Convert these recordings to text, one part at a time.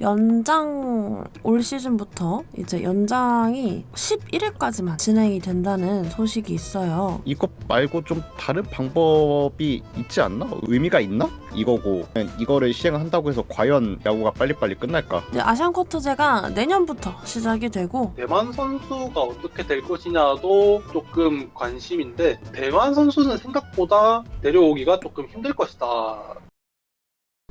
연장 올 시즌부터 이제 연장이 11회까지만 진행이 된다는 소식이 있어요. 이것 말고 좀 다른 방법이 있지 않나? 의미가 있나? 이거고 이거를 시행한다고 해서 과연 야구가 빨리빨리 끝날까? 이제 아시안커트제가 내년부터 시작이 되고 대만 선수가 어떻게 될 것이냐도 조금 관심인데 대만 선수는 생각보다 내려오기가 조금 힘들 것이다.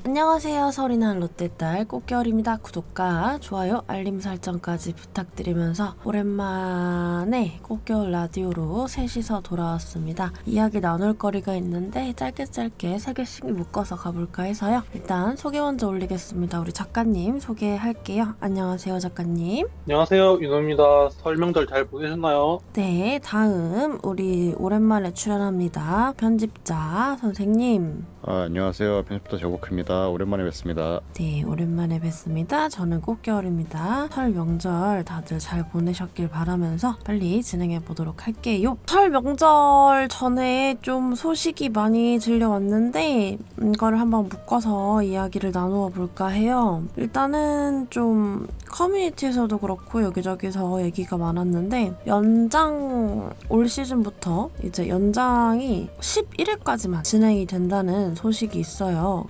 안녕하세요. 서리난 롯데딸 꽃겨울입니다. 구독과 좋아요, 알림 설정까지 부탁드리면서 오랜만에 꽃겨울 라디오로 셋이서 돌아왔습니다. 이야기 나눌 거리가 있는데 짧게 3개씩 묶어서 가볼까 해서요. 일단 소개 먼저 올리겠습니다. 우리 작가님 소개할게요. 안녕하세요, 작가님. 안녕하세요, 윤호입니다. 설명들 잘 보내셨나요? 네, 다음 우리 오랜만에 출연합니다. 편집자 선생님. 안녕하세요. 편집자 제국입니다. 오랜만에 뵙습니다. 네, 오랜만에 뵙습니다. 저는 꽃겨울입니다. 설 명절 다들 잘 보내셨길 바라면서 빨리 진행해 보도록 할게요. 설 명절 전에 좀 소식이 많이 들려왔는데 이거를 한번 묶어서 이야기를 나누어 볼까 해요. 일단은 좀 커뮤니티에서도 그렇고 여기저기서 얘기가 많았는데 연장 올 시즌부터 이제 연장이 11회까지만 진행이 된다는 소식이 있어요.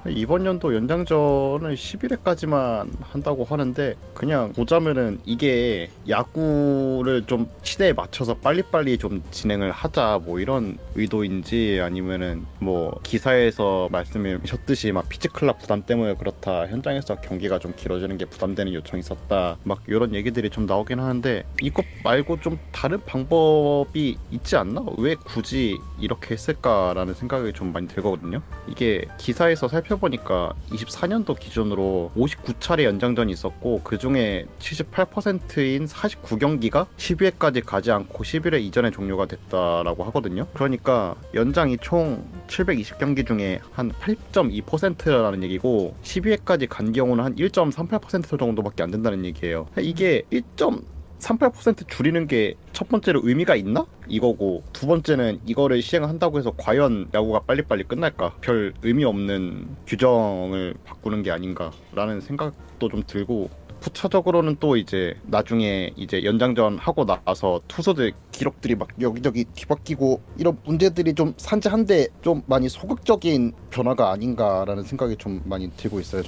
이번 연도 연장전은 11회까지만 한다고 하는데 그냥 보자면은 이게 야구를 좀 시대에 맞춰서 빨리빨리 좀 진행을 하자 뭐 이런 의도인지 아니면은 뭐 기사에서 말씀하셨듯이 막 피지클럽 부담 때문에 그렇다, 현장에서 경기가 좀 길어지는 게 부담되는 요청이 있었다, 막 이런 얘기들이 좀 나오긴 하는데 이것 말고 좀 다른 방법이 있지 않나? 왜 굳이 이렇게 했을까라는 생각이 좀 많이 들거든요. 이게 기사에서 살펴보니까 24년도 기준으로 59차례 연장전이 있었고 그 중에 78%인 49경기가 12회까지 가지 않고 11회 이전에 종료가 됐다라고 하거든요. 그러니까 연장이 총 720경기 중에 한 8.2%라는 얘기고 12회까지 간 경우는 한 1.38% 정도밖에 안 된다는 얘기예요. 이게 1.38% 줄이는 게 첫 번째로 의미가 있나? 이거고, 두 번째는 이거를 시행한다고 해서 과연 야구가 빨리빨리 끝날까? 별 의미 없는 규정을 바꾸는 게 아닌가라는 생각도 좀 들고, 부차적으로는 또 이제 나중에 이제 연장전 하고 나서 투수들 기록들이 막 여기저기 뒤바뀌고 이런 문제들이 좀 산재한데 좀 많이 소극적인 변화가 아닌가라는 생각이 좀 많이 들고 있어요.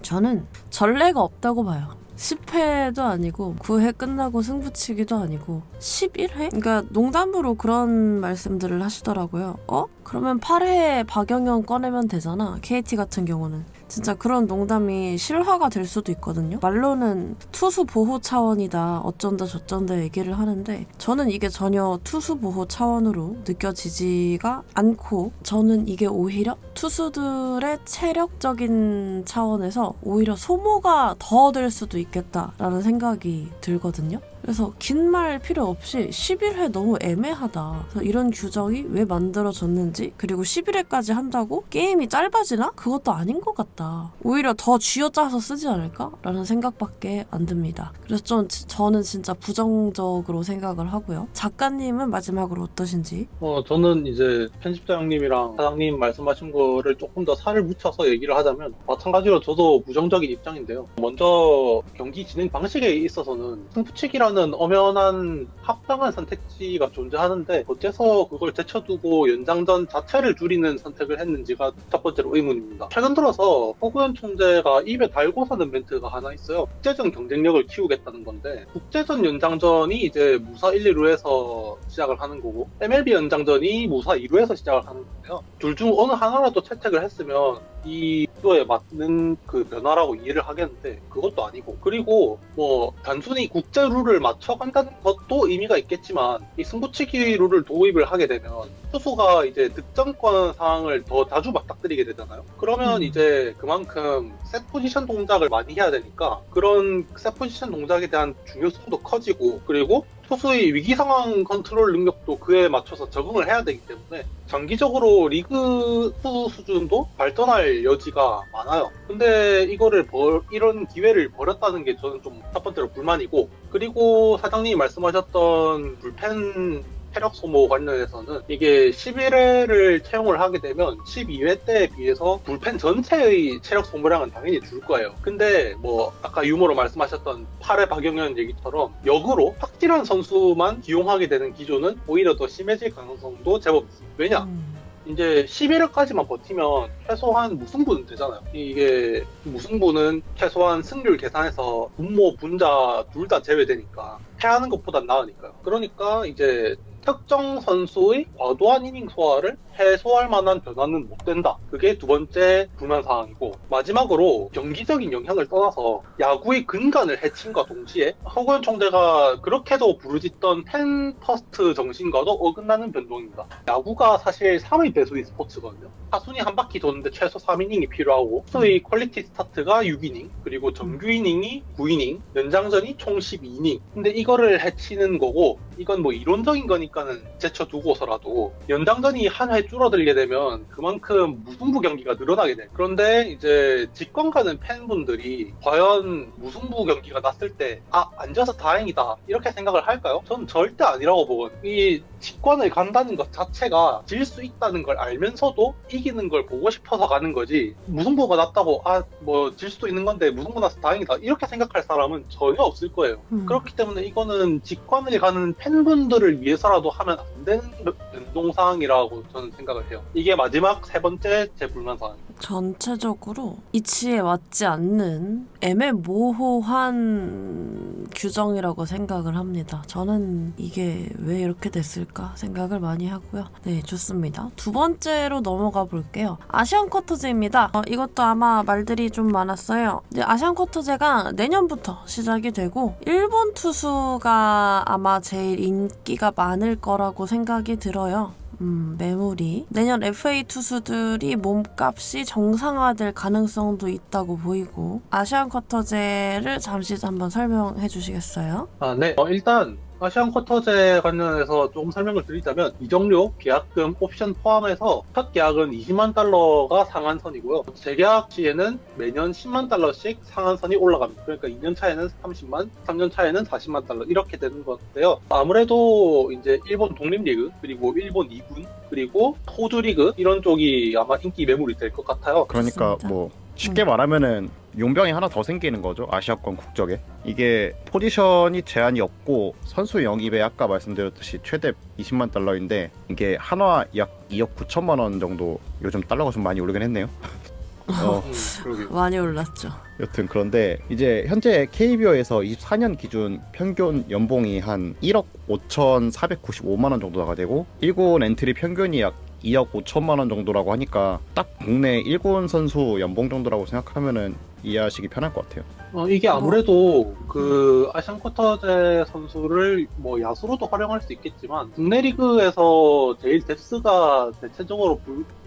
저는 전례가 없다고 봐요. 10회도 아니고 9회 끝나고 승부치기도 아니고 11회? 그러니까 농담으로 그런 말씀들을 하시더라고요. 그러면 8회 박영현 꺼내면 되잖아. KT 같은 경우는. 진짜 그런 농담이 실화가 될 수도 있거든요. 말로는 투수 보호 차원이다, 어쩐다 저쩐다 얘기를 하는데 저는 이게 전혀 투수 보호 차원으로 느껴지지가 않고, 저는 이게 오히려 투수들의 체력적인 차원에서 오히려 소모가 더 될 수도 있겠다라는 생각이 들거든요. 그래서 긴 말 필요 없이 11회 너무 애매하다. 그래서 이런 규정이 왜 만들어졌는지, 그리고 11회까지 한다고 게임이 짧아지나? 그것도 아닌 것 같다. 오히려 더 쥐어짜서 쓰지 않을까? 라는 생각밖에 안 듭니다. 그래서 저는 진짜 부정적으로 생각을 하고요. 작가님은 마지막으로 어떠신지? 저는 이제 편집자 형님이랑 사장님 말씀하신 거를 조금 더 살을 묻혀서 얘기를 하자면 마찬가지로 저도 부정적인 입장인데요. 먼저 경기 진행 방식에 있어서는 승부치기라는 엄연한 합당한 선택지가 존재하는데 어째서 그걸 제쳐두고 연장전 자체를 줄이는 선택을 했는지가 첫 번째로 의문입니다. 최근 들어서 허구현 총재가 입에 달고 사는 멘트가 하나 있어요. 국제전 경쟁력을 키우겠다는 건데, 국제전 연장전이 이제 무사 1, 2루에서 시작을 하는 거고 MLB 연장전이 무사 2루에서 시작을 하는 거예요. 둘 중 어느 하나라도 채택을 했으면 이 구도에 맞는 그 변화라고 이해를 하겠는데 그것도 아니고, 그리고 뭐 단순히 국제 룰을 맞춰간다는 것도 의미가 있겠지만 이 승부치기 룰을 도입을 하게 되면 투수가 이제 득점권 상황을 더 자주 맞닥뜨리게 되잖아요. 그러면 이제 그만큼 셋 포지션 동작을 많이 해야 되니까 그런 셋 포지션 동작에 대한 중요성도 커지고, 그리고 투수의 위기 상황 컨트롤 능력도 그에 맞춰서 적응을 해야 되기 때문에 장기적으로 리그 수준도 발전할 여지가 많아요. 근데 이런 기회를 버렸다는 게 저는 좀 첫 번째로 불만이고, 그리고 사장님이 말씀하셨던 불펜 체력 소모 관련해서는 이게 11회를 채용을 하게 되면 12회 때에 비해서 불펜 전체의 체력 소모량은 당연히 줄 거예요. 근데 뭐 아까 유머로 말씀하셨던 8회 박영현 얘기처럼 역으로 확실한 선수만 기용하게 되는 기조는 오히려 더 심해질 가능성도 제법 있습니다. 왜냐? 이제 11회까지만 버티면 최소한 무승부는 되잖아요. 이게 무승부는 최소한 승률 계산해서 분모, 분자 둘 다 제외되니까 패하는 것보단 나으니까요. 그러니까 이제 특정 선수의 과도한 이닝 소화를 해소할 만한 변화는 못 된다. 그게 두 번째 불만 사항이고, 마지막으로 경기적인 영향을 떠나서 야구의 근간을 해친과 동시에 허구현 총재가 그렇게도 부르짖던 팬 퍼스트 정신과도 어긋나는 변동입니다. 야구가 사실 3의 배수의 스포츠거든요. 타순이 한 바퀴 도는데 최소 3이닝이 필요하고, 투수의 퀄리티 스타트가 6이닝, 그리고 정규 이닝이 9이닝, 연장전이 총 12이닝. 근데 이거를 해치는 거고, 이건 뭐 이론적인 거니까는 제쳐두고서라도 연장전이 한 회 줄어들게 되면 그만큼 무승부 경기가 늘어나게 돼. 그런데 이제 직관 가는 팬분들이 과연 무승부 경기가 났을 때 앉아서 다행이다 이렇게 생각을 할까요? 저는 절대 아니라고 보거든요. 이 직관을 간다는 것 자체가 질 수 있다는 걸 알면서도 이기는 걸 보고 싶어서 가는 거지, 무승부가 났다고 뭐 질 수도 있는 건데 무승부 나서 다행이다 이렇게 생각할 사람은 전혀 없을 거예요. 그렇기 때문에 이거는 직관을 가는 팬분들을 위해서라도 하면 안 되는 변동사항이라고 저는 생각을 해요. 이게 마지막 세 번째 제 불만사항입니다. 전체적으로 이치에 맞지 않는 애매모호한 규정이라고 생각을 합니다. 저는 이게 왜 이렇게 됐을까 생각을 많이 하고요. 네, 좋습니다. 두 번째로 넘어가 볼게요. 아시안 쿼터제입니다. 이것도 아마 말들이 좀 많았어요. 이제 아시안 쿼터제가 내년부터 시작이 되고 일본 투수가 아마 제일 인기가 많을 거라고 생각이 들어요. 매물이 내년 FA 투수들이 몸값이 정상화될 가능성도 있다고 보이고, 아시안 쿼터제를 잠시 한번 설명해 주시겠어요? 네. 일단 아시안 쿼터제 관련해서 조금 설명을 드리자면, 이적료, 계약금, 옵션 포함해서 첫 계약은 20만 달러가 상한선이고요. 재계약 시에는 매년 10만 달러씩 상한선이 올라갑니다. 그러니까 2년 차에는 30만, 3년 차에는 40만 달러 이렇게 되는 건데요. 아무래도 이제 일본 독립리그, 그리고 일본 2군, 그리고 호주 리그 이런 쪽이 아마 인기 매물이 될 것 같아요. 그러니까 맞습니다. 뭐 쉽게 말하면은 용병이 하나 더 생기는 거죠. 아시아권 국적에. 이게 포지션이 제한이 없고 선수 영입에 아까 말씀드렸듯이 최대 20만 달러인데, 이게 한화 약 2억 9천만 원 정도, 요즘 달러가 좀 많이 오르긴 했네요. 그러게요. 많이 올랐죠. 여튼 그런데 이제 현재 KBO에서 24년 기준 평균 연봉이 한 1억 5,495만 원 정도가 되고, 1군 엔트리 평균이 약 2억 5천만 원 정도라고 하니까 딱 국내 1군 선수 연봉 정도라고 생각하면은 이해하시기 편할 것 같아요. 이게 아무래도 그 아시안 쿼터제 선수를 뭐 야수로도 활용할 수 있겠지만, 국내 리그에서 제일 뎁스가 대체적으로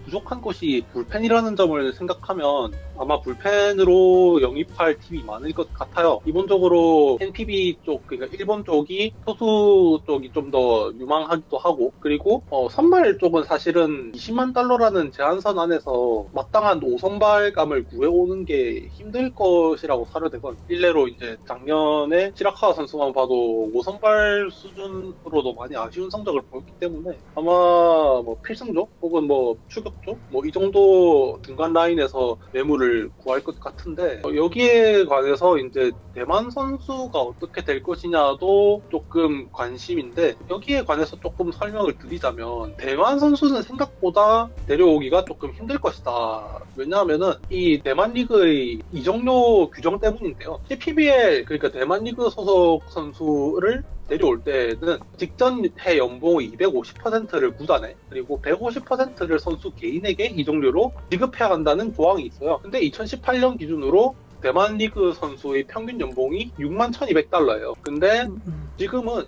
부족한 곳이 불펜이라는 점을 생각하면 아마 불펜으로 영입할 팀이 많을 것 같아요. 기본적으로 NPB 쪽, 그러니까 일본 쪽이 투수 쪽이 좀 더 유망하기도 하고, 그리고 선발 쪽은 사실은 20만 달러라는 제한선 안에서 마땅한 5선발감을 구해오는 게 힘들 것이라고 사료되건, 일례로 이제 작년에 시라카와 선수만 봐도 5선발 수준으로도 많이 아쉬운 성적을 보였기 때문에 아마 뭐 필승조 혹은 뭐 추격조 뭐 이 정도 중간 라인에서 매물을 구할 것 같은데, 여기에 관해서 이제 대만 선수가 어떻게 될 것이냐도 조금 관심인데, 여기에 관해서 조금 설명을 드리자면, 대만 선수는 생각보다 데려오기가 조금 힘들 것이다. 왜냐하면은 이 대만 리그의 이적료 규정 때문인데요. CPBL, 그러니까 대만 리그 소속 선수를 데려올 때는 직전 해 연봉의 250%를 구단에, 그리고 150%를 선수 개인에게 이적료로 지급해야 한다는 조항이 있어요. 근데 2018년 기준으로 대만 리그 선수의 평균 연봉이 61,200달러예요. 근데 지금은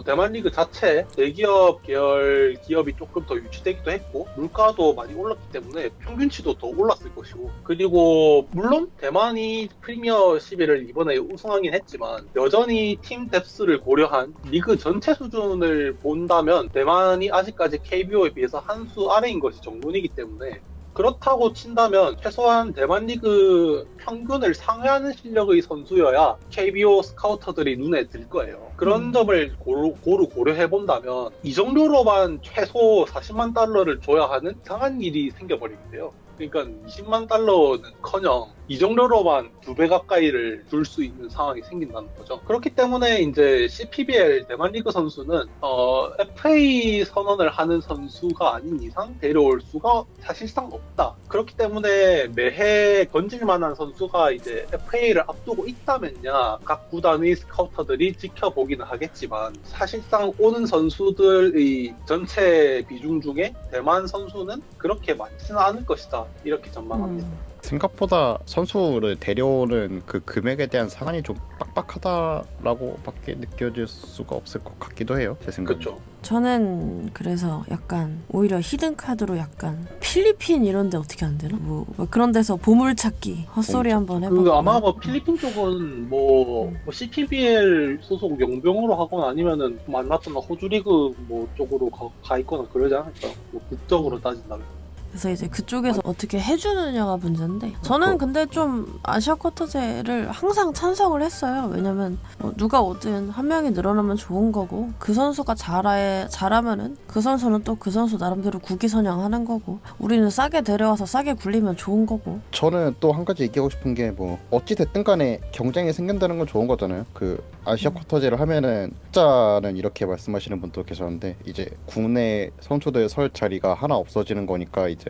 대만 리그 자체 대기업 계열 기업이 조금 더 유치되기도 했고, 물가도 많이 올랐기 때문에 평균치도 더 올랐을 것이고, 그리고 물론 대만이 프리미어 11을 이번에 우승하긴 했지만 여전히 팀 뎁스를 고려한 리그 전체 수준을 본다면 대만이 아직까지 KBO에 비해서 한 수 아래인 것이 정론이기 때문에 그렇다고 친다면 최소한 대만 리그 평균을 상회하는 실력의 선수여야 KBO 스카우터들이 눈에 들 거예요. 그런 점을 고려해본다면 이 정도로만 최소 40만 달러를 줘야 하는 이상한 일이 생겨버리는데요. 그러니까 20만 달러는커녕 이 정도로만 2배 가까이를 줄 수 있는 상황이 생긴다는 거죠. 그렇기 때문에 이제 CPBL 대만 리그 선수는 FA 선언을 하는 선수가 아닌 이상 데려올 수가 사실상 없다. 그렇기 때문에 매해 건질 만한 선수가 이제 FA를 앞두고 있다면야 각 구단의 스카우터들이 지켜보기는 하겠지만 사실상 오는 선수들의 전체 비중 중에 대만 선수는 그렇게 많지는 않을 것이다. 이렇게 전망합니다. 생각보다 선수를 데려오는 그 금액에 대한 상한이 좀 빡빡하다라고 밖에 느껴질 수가 없을 것 같기도 해요. 제 생각에. 그렇죠. 저는 그래서 약간 오히려 히든카드로 약간 필리핀 이런 데 어떻게 안 되나? 뭐 그런 데서 보물찾기 헛소리 한번 해봤고 아마 뭐 필리핀 쪽은 뭐 CPBL 소속 용병으로 하거나 아니면은 만났던 호주 리그 뭐 쪽으로 가 있거나 그러지 않을까? 뭐 국적으로 따진다면. 그래서 이제 그쪽에서 어떻게 해주느냐가 문제인데 저는 근데 좀 아시아 쿼터제를 항상 찬성을 했어요. 왜냐면 뭐 누가 오든 한 명이 늘어나면 좋은 거고 그 선수가 잘하면은 그 선수는 또 그 선수 나름대로 국기선양하는 거고 우리는 싸게 데려와서 싸게 굴리면 좋은 거고. 저는 또 한 가지 얘기하고 싶은 게 뭐 어찌 됐든 간에 경쟁이 생긴다는 건 좋은 거잖아요. 그 아시아 쿼터제를 하면은 숫자는 이렇게 말씀하시는 분도 계셨는데 이제 국내 선수들 설 자리가 하나 없어지는 거니까 이제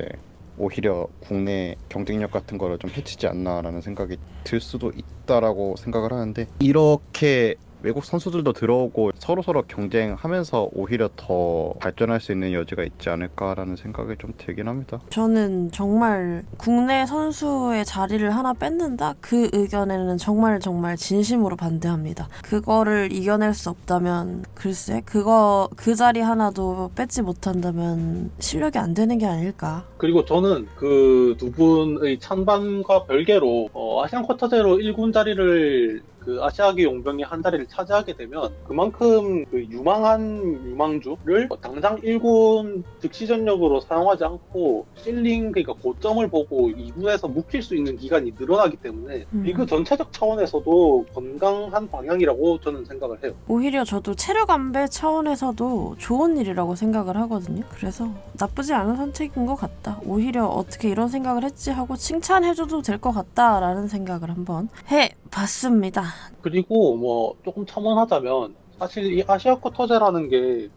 오히려 국내 경쟁력 같은 거를 좀 해치지 않나라는 생각이 들 수도 있다라고 생각을 하는데 이렇게 외국 선수들도 들어오고 서로 경쟁하면서 오히려 더 발전할 수 있는 여지가 있지 않을까라는 생각이 좀 들긴 합니다. 저는 정말 국내 선수의 자리를 하나 뺏는다? 그 의견에는 정말 진심으로 반대합니다. 그거를 이겨낼 수 없다면 글쎄 그 자리 하나도 뺏지 못한다면 실력이 안 되는 게 아닐까. 그리고 저는 그 두 분의 찬반과 별개로 아시안 쿼터제로 1군 자리를 그 아시아계 용병이 한 자리를 차지하게 되면 그만큼 그 유망한 유망주를 당장 1군 즉시 전력으로 사용하지 않고 실링 그러니까 고점을 보고 2군에서 묵힐 수 있는 기간이 늘어나기 때문에 리그 전체적 차원에서도 건강한 방향이라고 저는 생각을 해요. 오히려 저도 체력 안배 차원에서도 좋은 일이라고 생각을 하거든요. 그래서 나쁘지 않은 선택인 것 같다. 오히려 어떻게 이런 생각을 했지 하고 칭찬해줘도 될 것 같다라는 생각을 한번 해봤습니다. 그리고 뭐 조금 첨언하자면 사실 이 아시아 쿼터제라는 게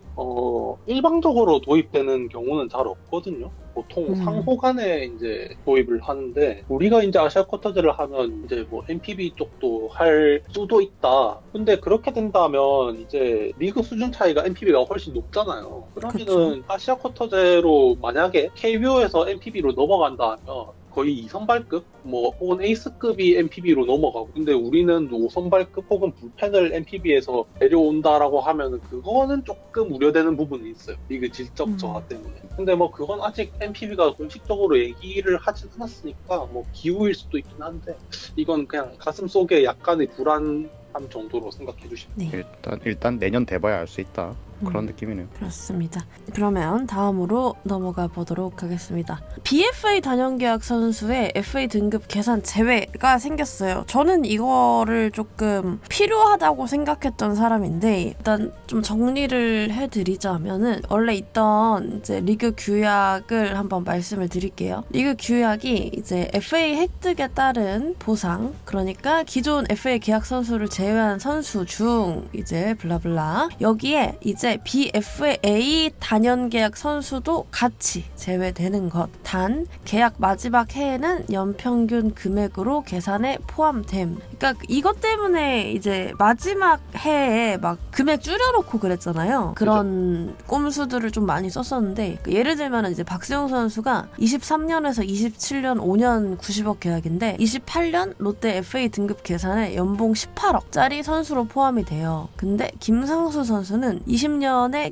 일방적으로 도입되는 경우는 잘 없거든요. 보통 상호 간에 이제 도입을 하는데 우리가 이제 아시아 쿼터제를 하면 이제 뭐 NPB 쪽도 할 수도 있다. 근데 그렇게 된다면 이제 리그 수준 차이가 NPB가 훨씬 높잖아요. 그러면은 그쵸. 아시아 쿼터제로 만약에 KBO에서 NPB로 넘어간다 하면 거의 2선발급 뭐 혹은 에이스급이 NPB로 넘어가고 근데 우리는 5선발급 혹은 불펜을 NPB에서 내려온다라고 하면 그거는 조금 우려되는 부분이 있어요. 리그 질적 저하 때문에. 근데 뭐 그건 아직 NPB가 공식적으로 얘기를 하진 않았으니까 뭐 기우일 수도 있긴 한데 이건 그냥 가슴속에 약간의 불안함 정도로 생각해 주시면 네. 일단 내년 돼봐야 알 수 있다. 그런 느낌이네요. 그렇습니다. 그러면 다음으로 넘어가 보도록 하겠습니다. BFA 단연계약 선수의 FA 등급 계산 제외가 생겼어요. 저는 이거를 조금 필요하다고 생각했던 사람인데 일단 좀 정리를 해드리자면은 원래 있던 이제 리그 규약을 한번 말씀을 드릴게요. 리그 규약이 이제 FA 획득에 따른 보상, 그러니까 기존 FA 계약 선수를 제외한 선수 중 이제 블라블라 여기에 이제 BFA 단연 계약 선수도 같이 제외되는 것. 단 계약 마지막 해에는 연평균 금액으로 계산에 포함됨. 그러니까 이것 때문에 이제 마지막 해에 막 금액 줄여놓고 그랬잖아요. 그런 꼼수들을 좀 많이 썼었는데 예를 들면 이제 박세웅 선수가 23년에서 27년 5년 90억 계약인데 28년 롯데 FA 등급 계산에 연봉 18억짜리 선수로 포함이 돼요. 근데 김상수 선수는 20년에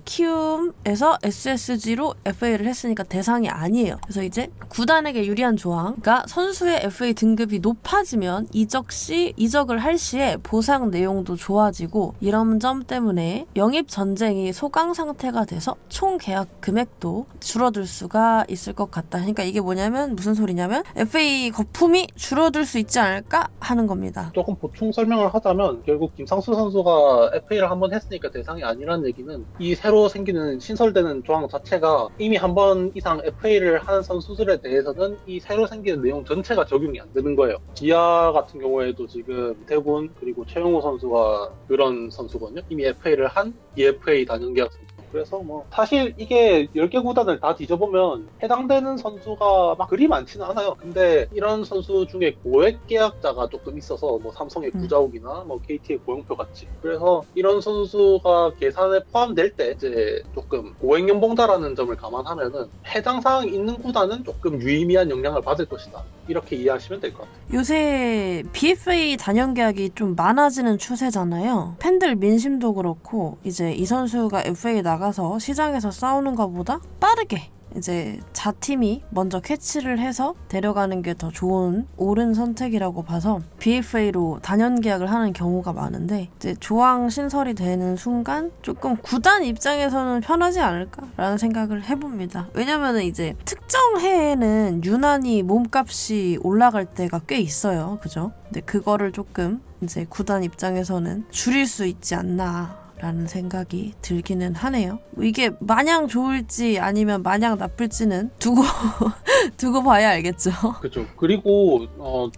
키움에서 SSG로 FA를 했으니까 대상이 아니에요. 그래서 이제 구단에게 유리한 조항, 그러니까 선수의 FA 등급이 높아지면 이적 시 이적을 할 시에 보상 내용도 좋아지고 이런 점 때문에 영입 전쟁이 소강 상태가 돼서 총 계약 금액도 줄어들 수가 있을 것 같다. 그러니까 이게 뭐냐면 무슨 소리냐면 FA 거품이 줄어들 수 있지 않을까 하는 겁니다. 조금 보충 설명을 하자면 결국 김상수 선수가 FA를 한번 했으니까 대상이 아니라는 얘기는 이 새로 생기는 신설되는 조항 자체가 이미 한 번 이상 FA를 한 선수들에 대해서는 이 새로 생기는 내용 전체가 적용이 안 되는 거예요. 기아 같은 경우에도 지금 태군 그리고 최용호 선수가 그런 선수거든요. 이미 FA를 한 EFA 단연계약 선수. 그래서 뭐 사실 이게 10개 구단을 다 뒤져보면 해당되는 선수가 막 그리 많지는 않아요. 근데 이런 선수 중에 고액 계약자가 조금 있어서 뭐 삼성의 구자욱이나 뭐 KT의 고영표 같이 그래서 이런 선수가 계산에 포함될 때 이제 조금 고액 연봉다라는 점을 감안하면은 해당 사항이 있는 구단은 조금 유의미한 영향을 받을 것이다. 이렇게 이해하시면 될 것 같아요. 요새 BFA 단연 계약이 좀 많아지는 추세잖아요. 팬들 민심도 그렇고 이제 이 선수가 FA 나가서 시장에서 싸우는 것보다 빠르게 이제 자팀이 먼저 캐치를 해서 데려가는 게 더 좋은 옳은 선택이라고 봐서 BFA로 단연 계약을 하는 경우가 많은데 이제 조항 신설이 되는 순간 조금 구단 입장에서는 편하지 않을까라는 생각을 해봅니다. 왜냐면은 이제 특정 해에는 유난히 몸값이 올라갈 때가 꽤 있어요. 그죠? 근데 그거를 조금 이제 구단 입장에서는 줄일 수 있지 않나 라는 생각이 들기는 하네요. 이게 마냥 좋을지 아니면 마냥 나쁠지는 두고 봐야 알겠죠. 그렇죠. 그리고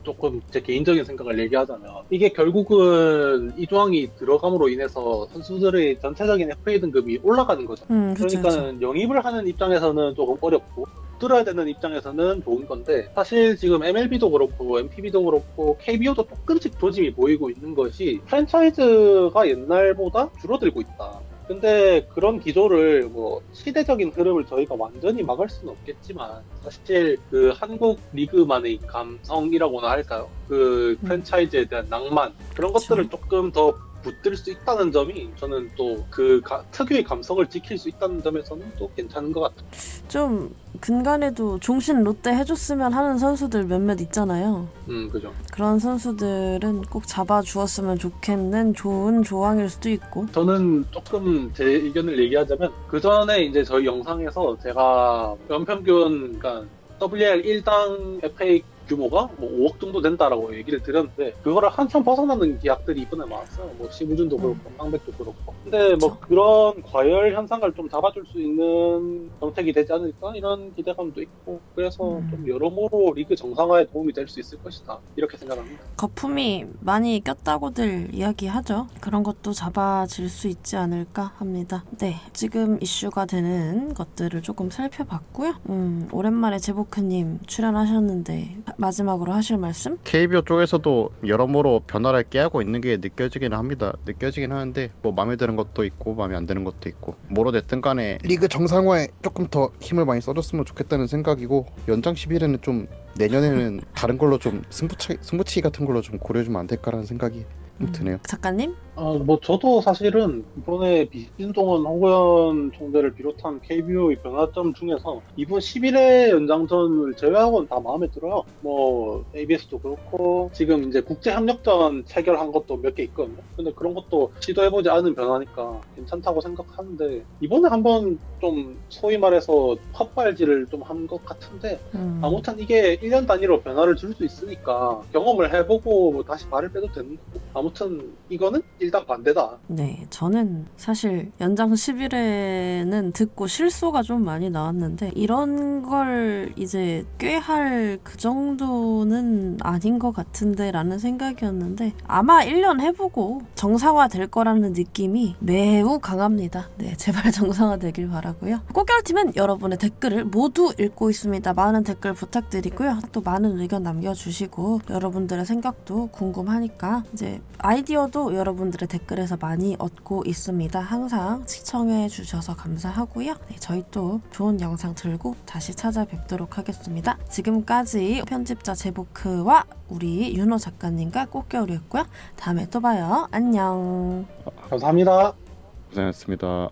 조금 제 개인적인 생각을 얘기하자면 이게 결국은 이 조항이 들어감으로 인해서 선수들의 전체적인 FA 등급이 올라가는 거죠. 그쵸. 그러니까는 영입을 하는 입장에서는 조금 어렵고 들어야 되는 입장에서는 좋은 건데 사실 지금 MLB도 그렇고 MPB도 그렇고 KBO도 조금씩 조짐이 보이고 있는 것이 프랜차이즈가 옛날보다 줄어들고 있다. 근데 그런 기조를 뭐 시대적인 흐름을 저희가 완전히 막을 수는 없겠지만 사실 그 한국 리그만의 감성이라고나 할까요? 그 프랜차이즈에 대한 낭만 그런 그쵸. 것들을 조금 더 붙들 수 있다는 점이 저는 또 그 특유의 감성을 지킬 수 있다는 점에서는 또 괜찮은 것 같아요. 좀 근간에도 종신 롯데 해줬으면 하는 선수들 몇몇 있잖아요. 그죠. 그런 선수들은 꼭 잡아주었으면 좋겠는 좋은 조항일 수도 있고. 저는 조금 제 의견을 얘기하자면 그 전에 이제 저희 영상에서 제가 연평균 그러니까 WR 1당 FA 규모가 뭐 5억 정도 된다라고 얘기를 드렸는데 그거를 한참 벗어나는 계약들이 이번에 많았어요. 뭐 심우준도 그렇고 황백도 그렇고. 근데 뭐 그런 과열 현상을 좀 잡아줄 수 있는 정책이 되지 않을까 이런 기대감도 있고 그래서 좀 여러모로 리그 정상화에 도움이 될 수 있을 것이다 이렇게 생각합니다. 거품이 많이 꼈다고들 이야기하죠. 그런 것도 잡아질 수 있지 않을까 합니다. 네, 지금 이슈가 되는 것들을 조금 살펴봤고요. 오랜만에 제보크님 출연하셨는데 마지막으로 하실 말씀? KBO 쪽에서도 여러모로 변화를 깨하고 있는 게 느껴지긴 합니다. 느껴지긴 하는데 뭐 마음에 드는 것도 있고 마음에 안 드는 것도 있고 뭐로 됐든 간에 리그 정상화에 조금 더 힘을 많이 써줬으면 좋겠다는 생각이고 연장 11회는 좀 내년에는 다른 걸로 좀 승부치기 같은 걸로 좀 고려해주면 안 될까라는 생각이 드네요. 작가님? 뭐 저도 사실은 이번에 비신동원 홍고현 총재를 비롯한 KBO의 변화점 중에서 이번 11회 연장전을 제외하고는 다 마음에 들어요. 뭐 ABS도 그렇고 지금 이제 국제협력전 체결한 것도 몇 개 있거든요. 근데 그런 것도 시도해보지 않은 변화니까 괜찮다고 생각하는데 이번에 한번 좀 소위 말해서 헛발질을 좀 한 것 같은데 아무튼 이게 1년 단위로 변화를 줄 수 있으니까 경험을 해보고 뭐 다시 발을 빼도 되는 거고 아무튼 이거는 일단 반대다. 네, 저는 사실 연장 11회는 듣고 실소가 좀 많이 나왔는데 이런 걸 이제 꾀할 그 정도는 아닌 것 같은데 라는 생각이었는데 아마 1년 해보고 정상화 될 거라는 느낌이 매우 강합니다. 네, 제발 정상화 되길 바라고요. 꽃결팀은 여러분의 댓글을 모두 읽고 있습니다. 많은 댓글 부탁드리고요. 또 많은 의견 남겨주시고 여러분들의 생각도 궁금하니까 이제 아이디어도 여러분들의 댓글에서 많이 얻고 있습니다. 항상 시청해 주셔서 감사하고요. 네, 저희 또 좋은 영상 들고 다시 찾아뵙도록 하겠습니다. 지금까지 편집자 제보크와 우리 윤호 작가님과 꽃겨울이었고요. 다음에 또 봐요. 안녕. 감사합니다. 고생했습니다.